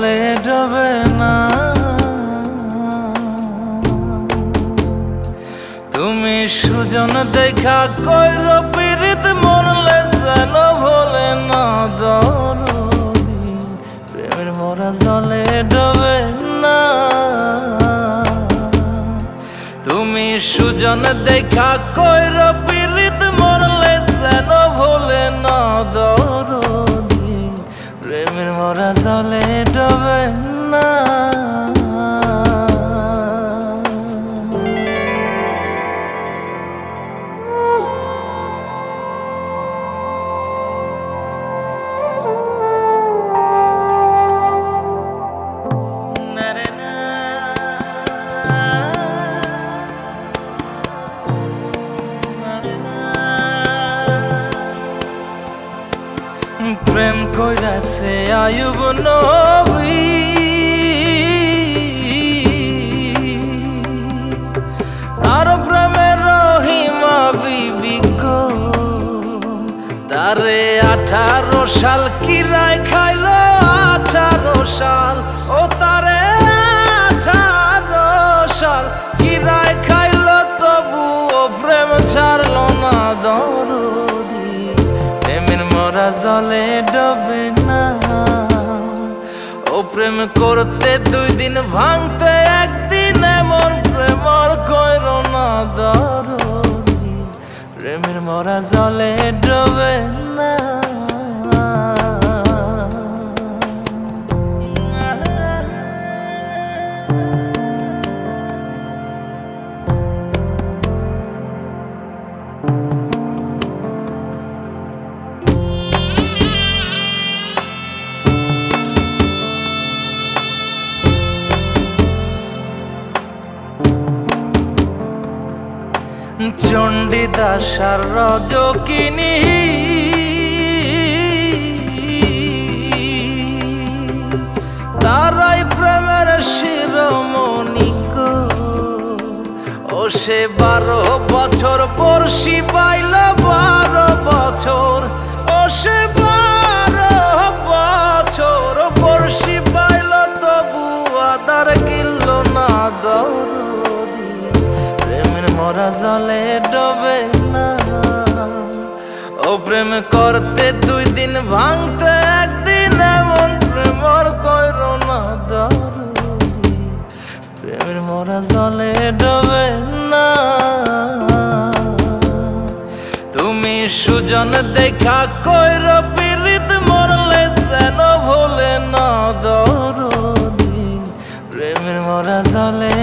জলে ডবে না। তুমি সুজন দেখা কইর পীড়িত মরলে যেন ভোলে না দরদি, প্রেমের মরা জলে ডবে না। তুমি সুজন দেখা কইর পীড়িত মরলে যেন ভোলে না দরদি, প্রেমের মরা জলে ডবে না। প্রেম কইরাছে আয়ুব নবী, তার প্রেমের রহিমা বিবি গো, তারে 18 সাল কিরায় খাইল 18 সাল, ও তারে 18 সাল কিরায় খাইল, তবু ও প্রেম ছাড়ল না দরদি, প্রেমের মরা জলে ডবে না। ও প্রেম করতে 2 দিন ভাঙতে 1 দিন, এমন প্রেম আর কইর না দরদি, প্রেমের মরা জলে ডবে না। চণ্ডীদাস আর রজকিনী, তারাই প্রেমের শিরোমণি গো, ও সে 12 বছর বর্ষি পাইল 12 বছর, ও সে 12 বছর বর্ষি পাইল, তবু আদার গিলল না দরদি, প্রেমের মরা জলে ডবে না। ও প্রেম করতে 2 দিন ভাঙতে 1 দিন, এমন প্রেম আর কইর না দরদি, প্রেমের মরা জলে ডবে না। তুমি সুজন দেখা কইর পীড়িত মরলে যেন ভোলে না দরদি, প্রেমের মরা জলে